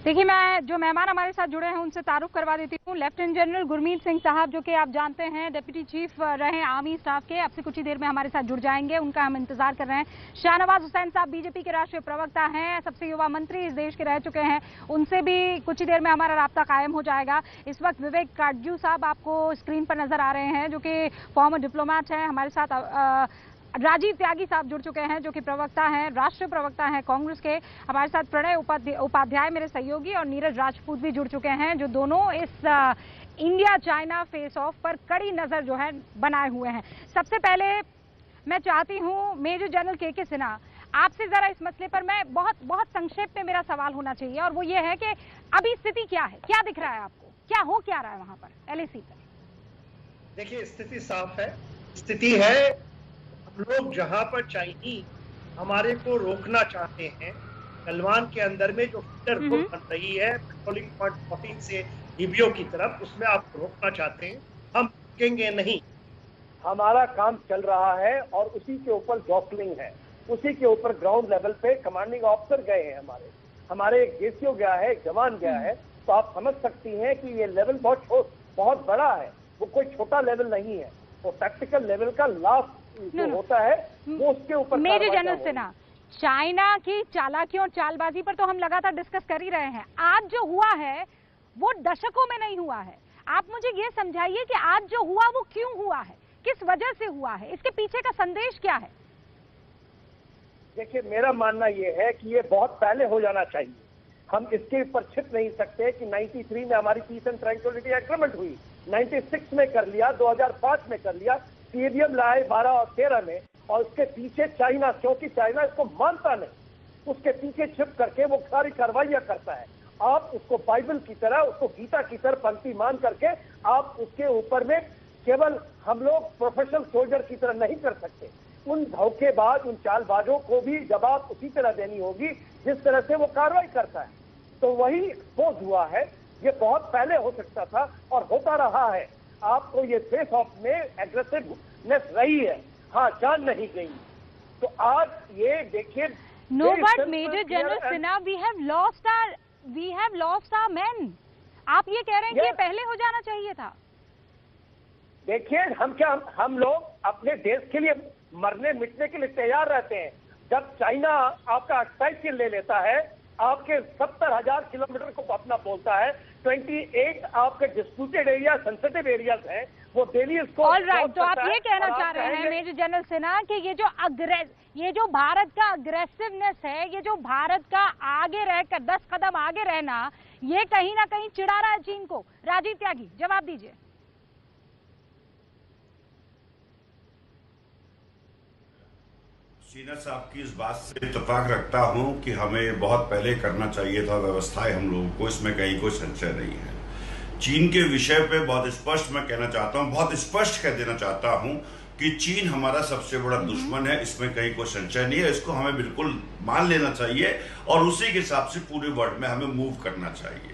देखिए, मैं जो मेहमान हमारे साथ जुड़े हैं उनसे तारुफ करवा देती हूँ। लेफ्टिनेंट जनरल गुरमीत सिंह साहब, जो कि आप जानते हैं डिप्टी चीफ रहे आर्मी स्टाफ के, अब से कुछ ही देर में हमारे साथ जुड़ जाएंगे, उनका हम इंतजार कर रहे हैं। शाहनवाज हुसैन साहब बीजेपी के राष्ट्रीय प्रवक्ता हैं, सबसे युवा मंत्री इस देश के रह चुके हैं, उनसे भी कुछ ही देर में हमारा राब्ता कायम हो जाएगा। इस वक्त विवेक काटजू साहब आपको स्क्रीन पर नजर आ रहे हैं, जो कि फॉर्मर डिप्लोमैट हैं। हमारे साथ राजीव त्यागी साहब जुड़ चुके हैं, जो कि प्रवक्ता हैं, राष्ट्रीय प्रवक्ता हैं कांग्रेस के। हमारे साथ प्रणय उपाध्याय मेरे सहयोगी और नीरज राजपूत भी जुड़ चुके हैं, जो दोनों इस इंडिया चाइना फेस ऑफ पर कड़ी नजर जो है बनाए हुए हैं। सबसे पहले मैं चाहती हूं मेजर जनरल के सिन्हा, आपसे जरा इस मसले पर मैं बहुत संक्षेप में मेरा सवाल होना चाहिए, और वो ये है कि अभी स्थिति क्या है, क्या दिख रहा है आपको, क्या हो क्या रहा है वहां पर LAC पर? देखिए, स्थिति साफ है। स्थिति है लोग जहां पर चाइनीज हमारे को रोकना चाहते हैं, गलवान के अंदर में जो फिल्टर रोड बन रही है पेट्रोलिंग पॉइंट 14 से DBO की तरफ, उसमें आप रोकना चाहते हैं, हम रुकेंगे नहीं। हमारा काम चल रहा है और उसी के ऊपर जॉकलिंग है, उसी के ऊपर ग्राउंड लेवल पे कमांडिंग ऑफिसर गए हैं, हमारे एक DCO गया है, एक जवान गया है, तो आप समझ सकती हैं कि ये लेवल बहुत बड़ा है, वो कोई छोटा लेवल नहीं है, वो टैक्टिकल लेवल का लास्ट जो होता है वो उसके ऊपर। मेजर जनरल सिन्हा, चाइना की चालाकियों और चालबाजी पर तो हम लगातार डिस्कस कर ही रहे हैं। आज जो हुआ है वो दशकों में नहीं हुआ है। आप मुझे ये समझाइए कि आज जो हुआ वो क्यों हुआ है, किस वजह से हुआ है, इसके पीछे का संदेश क्या है? देखिए, मेरा मानना ये है कि ये बहुत पहले हो जाना चाहिए। हम इसके ऊपर छिप नहीं सकते कि 93 में हमारी पीस एंड ट्रैंक्विलिटी एग्रीमेंट हुई, 96 में कर लिया, 2005 में कर लिया, CBM लाए 12 और 13 में, और उसके पीछे चाइना, क्योंकि चाइना इसको मानता नहीं, उसके पीछे छिप करके वो सारी कार्रवाइयां करता है। आप उसको बाइबल की तरह, उसको गीता की तरह पंक्ति मान करके आप उसके ऊपर में केवल हम लोग प्रोफेशनल सोल्जर की तरह नहीं कर सकते। उन धोखेबाज, उन चालबाजों को भी जवाब उसी तरह देनी होगी जिस तरह से वो कार्रवाई करता है। तो वही एक्सपोज हुआ है। ये बहुत पहले हो सकता था और होता रहा है। आपको ये फेस ऑफ में एग्रेसिवनेस रही है, हाँ, जान नहीं गई। तो आज ये देखिए, no but major general Sinha, we have lost our men. आप ये कह रहे हैं कि ये पहले हो जाना चाहिए था? देखिए, हम लोग अपने देश के लिए मरने मिटने के लिए तैयार रहते हैं। जब चाइना आपका 28 ले लेता है, आपके 70,000 किलोमीटर को अपना बोलता है, 28 आपके डिस्प्यूटेड एरिया, सेंसिटिव एरियाज हैं, वो दिल्ली इसको। ऑल राइट, तो आप ये कहना चाह रहे हैं मेजर जनरल सिन्हा कि ये जो भारत का अग्रेसिवनेस है, ये जो भारत का आगे रहकर 10 कदम आगे रहना, ये कहीं ना कहीं चिढ़ा रहा है चीन को। राजीव त्यागी, जवाब दीजिए। सीना साहब की इस बात से इत्तेफाक रखता हूं कि हमें बहुत पहले करना चाहिए था व्यवस्थाएं हम लोगों को, इसमें कहीं कोई संशय नहीं है। चीन के विषय पे बहुत स्पष्ट मैं कहना चाहता हूं, बहुत स्पष्ट कह देना चाहता हूं कि चीन हमारा सबसे बड़ा दुश्मन है, इसमें कहीं कोई संशय नहीं है। इसको हमें बिल्कुल मान लेना चाहिए और उसी के हिसाब से पूरे वर्ल्ड में हमें मूव करना चाहिए।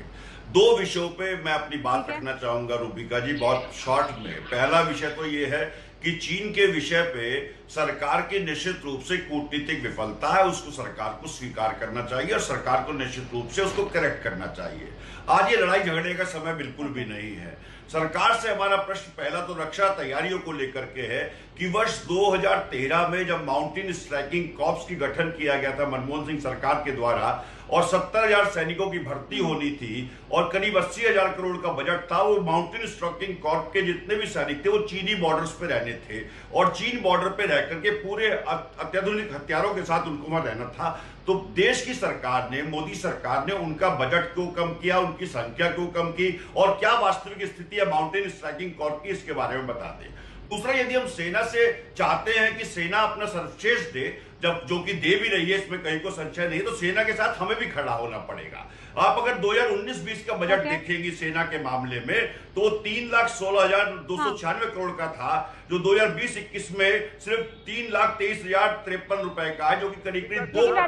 2 विषयों पे मैं अपनी बात रखना चाहूंगा रूबिका जी, बहुत शॉर्ट में। पहला विषय तो ये है कि चीन के विषय पे सरकार की निश्चित रूप से कूटनीतिक विफलता है, उसको सरकार को स्वीकार करना चाहिए और सरकार को निश्चित रूप से उसको करेक्ट करना चाहिए। आज ये लड़ाई झगड़े का समय बिल्कुल भी नहीं है। सरकार से हमारा प्रश्न पहला तो रक्षा तैयारियों को लेकर के है कि वर्ष 2013 में जब माउंटेन स्ट्राइकिंग कॉर्प्स की गठन किया गया था मनमोहन सिंह सरकार के द्वारा, और 70,000 सैनिकों की भर्ती होनी थी और करीब 80,000 करोड़ का बजट था, वो माउंटेन स्ट्राइकिंग कॉर्प के जितने भी सैनिक थे वो चीनी बॉर्डर्स पे रहने थे और चीन बॉर्डर पे रह करके पूरे अत्याधुनिक हथियारों के साथ उनको वहां रहना था। तो देश की सरकार ने, मोदी सरकार ने उनका बजट क्यों कम किया, उनकी संख्या क्यों कम की और क्या वास्तविक स्थिति है माउंटेन स्ट्राइकिंग कॉर्प की, इसके बारे में बता दें। दूसरा, यदि हम सेना से चाहते हैं कि सेना अपना सर्वश्रेष्ठ दे, जब जो कि दे भी रही है, इसमें कहीं को संशय नहीं, तो सेना के साथ हमें भी खड़ा होना पड़ेगा। आप अगर 2019-20 का बजट देखेंगे सेना के मामले में, तो 3,16,296 करोड़ का था, जो 2020-21 में सिर्फ 3,23,053 रुपए का है, जो कि करीब 2%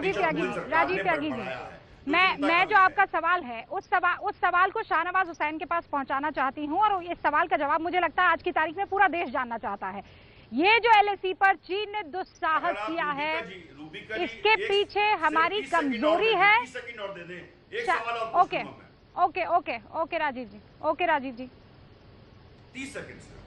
राजीव त्यागी जी, मैं जो आपका सवाल है उस सवाल को शाहनवाज हुसैन के पास पहुंचाना चाहती हूं, और इस सवाल का जवाब मुझे लगता है आज की तारीख में पूरा देश जानना चाहता है। ये जो LAC पर चीन ने दुस्साहस किया है, इसके पीछे हमारी कमजोरी है एक सवाल और okay okay okay okay Rajeev ji, okay Rajeev ji 30 second से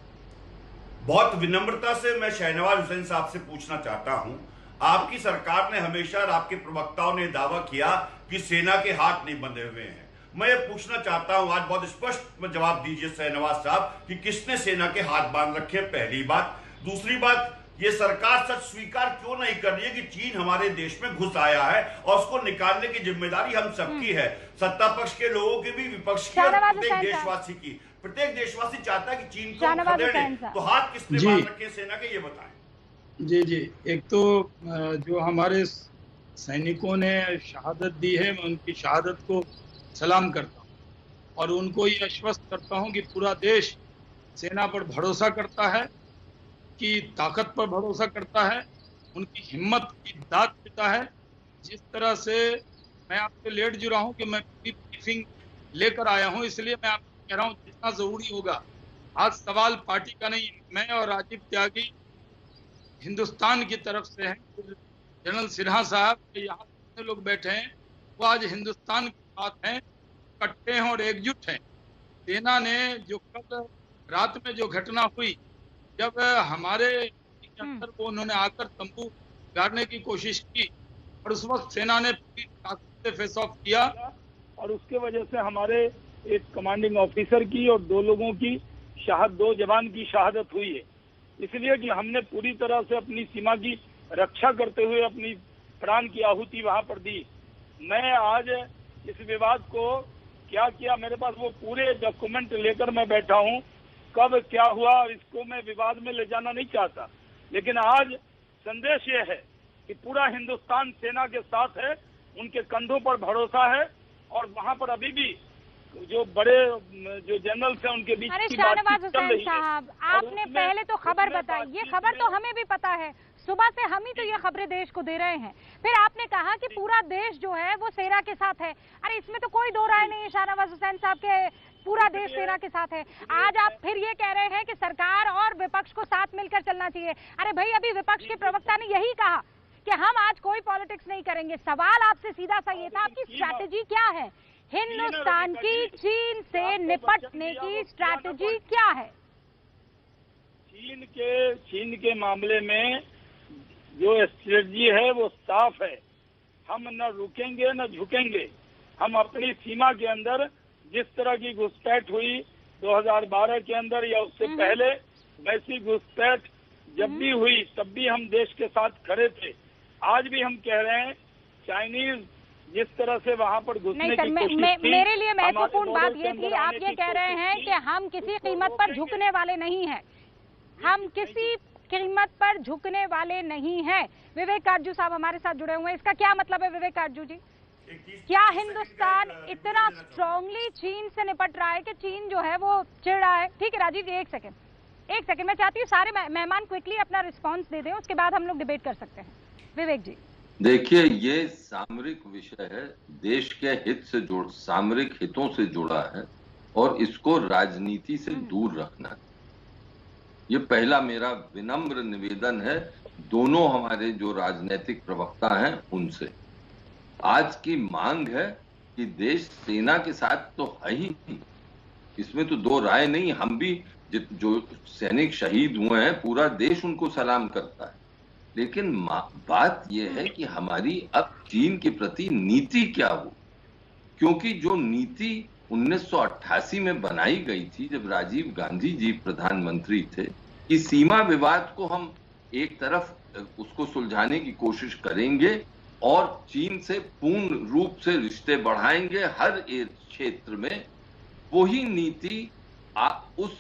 बहुत विनम्रता से मैं शाहनवाज हुसैन साहब से पूछना चाहता हूं, आपकी सरकार ने हमेशा और आपके प्रवक्ताओं ने दावा किया कि सेना के हाथ नहीं बंधे हुए हैं। मैं ये पूछना चाहता हूं, आज बहुत स्पष्ट जवाब दीजिए शाहनवाज साहब कि किसने सेना के हाथ बांध रखे, पहली बात। दूसरी बात, ये सरकार सच स्वीकार क्यों नहीं कर रही है कि चीन हमारे देश में घुस आया है और उसको निकालने की जिम्मेदारी हम सबकी है, सत्ता पक्ष के लोगों की भी, विपक्ष की और प्रत्येक देशवासी की। प्रत्येक देशवासी चाहता है कि चीन को खदेड़े, तो हाथ किसने बांध रखे सेना के, ये बताएं। जी, एक तो जो हमारे सैनिकों ने शहादत दी है, मैं उनकी शहादत को सलाम करता हूं और उनको ये आश्वस्त करता हूं कि पूरा देश सेना पर भरोसा करता है, की ताकत पर भरोसा करता है, उनकी हिम्मत की दाद देता है। जिस तरह से मैं आपसे लेट जुड़ा हूं कि मैं पूरी ब्रीफिंग लेकर आया हूं, इसलिए मैं आपको कह रहा हूं जितना जरूरी होगा। आज सवाल पार्टी का नहीं, मैं और राजीव त्यागी हिंदुस्तान की तरफ से हैं। जनरल सिन्हा साहब यहाँ जितने लोग बैठे हैं वो आज हिंदुस्तान के साथ हैं, इकट्ठे हैं और एकजुट हैं। सेना ने जो कल रात में जो घटना हुई, जब हमारे अंदर को उन्होंने आकर तंबू गाड़ने की कोशिश की और उस वक्त सेना ने पूरी ताकत से फेस ऑफ किया और उसके वजह से हमारे एक कमांडिंग ऑफिसर की और दो जवान की शहादत हुई है। इसलिए कि हमने पूरी तरह से अपनी सीमा की रक्षा करते हुए अपनी प्राण की आहुति वहां पर दी। मैं आज इस विवाद को क्या किया, मेरे पास वो पूरे डॉक्यूमेंट लेकर मैं बैठा हूं, कब क्या हुआ इसको मैं विवाद में ले जाना नहीं चाहता। लेकिन आज संदेश ये है कि पूरा हिंदुस्तान सेना के साथ है, उनके कंधों पर भरोसा है और वहां पर अभी भी जो बड़े जो जनरल्स हैं उनके बीच की शाहनवाज हुसैन साहब, आपने पहले तो खबर बताई, ये खबर तो हमें भी पता है, सुबह से हम ही तो ये खबरें देश को दे रहे हैं। फिर आपने कहा कि पूरा देश जो है वो सेना के साथ है। अरे इसमें तो कोई दो राय नहीं है शाहनवाज हुसैन साहब के, पूरा देश सेना के साथ है। आज आप फिर ये कह रहे हैं कि सरकार और विपक्ष को साथ मिलकर चलना चाहिए। अरे भाई, अभी विपक्ष के प्रवक्ता ने यही कहा कि हम आज कोई पॉलिटिक्स नहीं करेंगे। सवाल आपसे सीधा सा ये था, आपकी स्ट्रैटेजी क्या है? हिंदुस्तान की चीन से निपटने की स्ट्रैटेजी क्या है? चीन के मामले में जो स्ट्रैटेजी है वो साफ है। हम न रुकेंगे न झुकेंगे। हम अपनी सीमा के अंदर जिस तरह की घुसपैठ हुई 2012 के अंदर या उससे पहले, वैसी घुसपैठ जब भी हुई तब भी हम देश के साथ खड़े थे। आज भी हम कह रहे हैं, चाइनीज जिस तरह से वहां पर घुसने की कोशिश थी, मेरे लिए महत्वपूर्ण बात ये थी, आप ये कह रहे हैं कि हम किसी कीमत पर झुकने वाले नहीं हैं, हम किसी कीमत पर झुकने वाले नहीं हैं। विवेक काटजू साहब हमारे साथ जुड़े हुए हैं, इसका क्या मतलब है विवेक काटजू जी? क्या हिंदुस्तान इतना स्ट्रांगली चीन से निपट रहा है कि चीन जो है वो चिढ़ रहा है? ठीक है राजीव जी, एक सेकंड मैं चाहती हूँ सारे मेहमान क्विकली अपना रिस्पांस दे दें, उसके बाद हम लोग डिबेट कर सकते हैं। विवेक जी देखिए, ये सामरिक विषय है, देश के हित से सामरिक हितों से जुड़ा है और इसको राजनीति से दूर रखना है। ये पहला मेरा विनम्र निवेदन है दोनों हमारे जो राजनीतिक प्रवक्ता हैं उनसे। आज की मांग है कि देश सेना के साथ तो है ही, इसमें तो दो राय नहीं। हम भी जो सैनिक शहीद हुए हैं पूरा देश उनको सलाम करता है, लेकिन बात यह है कि हमारी अब चीन के प्रति नीति क्या हो, क्योंकि जो नीति 1988 में बनाई गई थी जब राजीव गांधी जी प्रधानमंत्री थे कि सीमा विवाद को हम एक तरफ उसको सुलझाने की कोशिश करेंगे और चीन से पूर्ण रूप से रिश्ते बढ़ाएंगे हर एक क्षेत्र में, वही नीति उस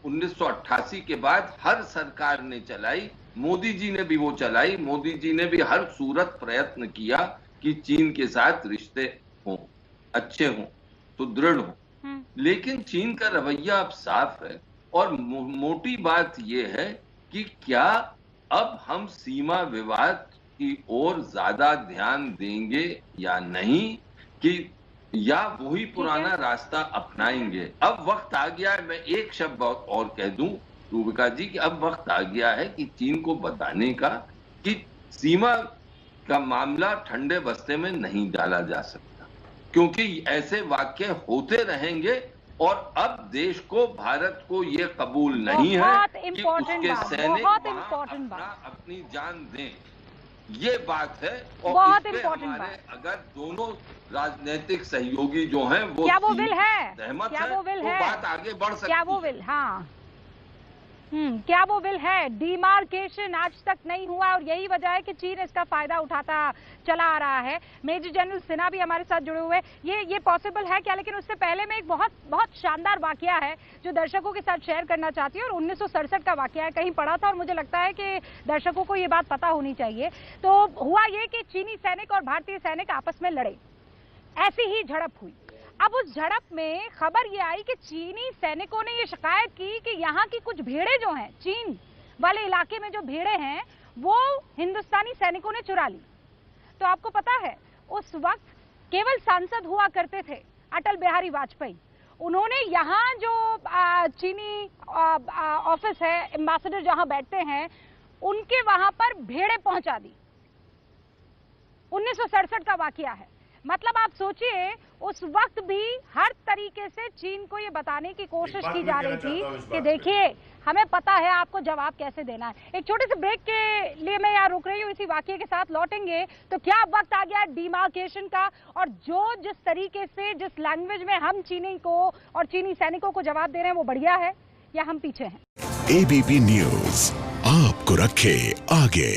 1988 के बाद हर सरकार ने चलाई। मोदी जी ने भी वो चलाई। मोदी जी ने भी हर सूरत प्रयत्न किया कि चीन के साथ रिश्ते हों, अच्छे हों, सुदृढ़ हों, लेकिन चीन का रवैया अब साफ है। और मोटी बात यह है कि क्या अब हम सीमा विवाद की ओर ज्यादा ध्यान देंगे या नहीं, कि या वही पुराना रास्ता अपनाएंगे। अब वक्त आ गया है, मैं एक शब्द और कह दूं रूबिका जी, कि अब वक्त आ गया है कि चीन को बताने का कि सीमा का मामला ठंडे बस्ते में नहीं डाला जा सकता। क्योंकि ऐसे वाक्य होते रहेंगे और अब देश को, भारत को ये कबूल नहीं है कि उसके सैनिक अपनी जान दें। ये बात है और बहुत इस पे इम्पोर्टेंट हमारे अगर दोनों राजनीतिक सहयोगी जो हैं वो क्या वो विल है, सहमत क्या है, वो विल तो है, बात आगे बढ़ सकती है। क्या वो विल, हाँ क्या वो विल है? डिमार्केशन आज तक नहीं हुआ और यही वजह है कि चीन इसका फायदा उठाता चला आ रहा है। मेजर जनरल सिन्हा भी हमारे साथ जुड़े हुए हैं। ये पॉसिबल है क्या? लेकिन उससे पहले मैं एक बहुत शानदार वाकया है जो दर्शकों के साथ शेयर करना चाहती हूँ और 1967 का वाकया है, कहीं पढ़ा था और मुझे लगता है कि दर्शकों को ये बात पता होनी चाहिए। तो हुआ ये कि चीनी सैनिक और भारतीय सैनिक आपस में लड़े, ऐसी ही झड़प हुई। अब उस झड़प में खबर ये आई कि चीनी सैनिकों ने ये शिकायत की कि यहाँ की कुछ भेड़ें जो हैं, चीन वाले इलाके में जो भेड़ें हैं वो हिंदुस्तानी सैनिकों ने चुरा ली। तो आपको पता है उस वक्त केवल सांसद हुआ करते थे अटल बिहारी वाजपेयी। उन्होंने यहाँ जो चीनी ऑफिस है, एम्बेसडर जहां बैठते हैं, उनके वहां पर भेड़ें पहुंचा दी। 1967 का वाकया है। मतलब आप सोचिए उस वक्त भी हर तरीके से चीन को ये बताने की कोशिश की जा रही थी कि देखिए हमें पता है आपको जवाब कैसे देना है। एक छोटे से ब्रेक के लिए मैं यहाँ रुक रही हूँ, इसी वाकये के साथ लौटेंगे। तो क्या वक्त आ गया डिमार्केशन का, और जो जिस तरीके से, जिस लैंग्वेज में हम चीनी को और चीनी सैनिकों को जवाब दे रहे हैं वो बढ़िया है या हम पीछे हैं? एबीपी न्यूज आपको रखे आगे।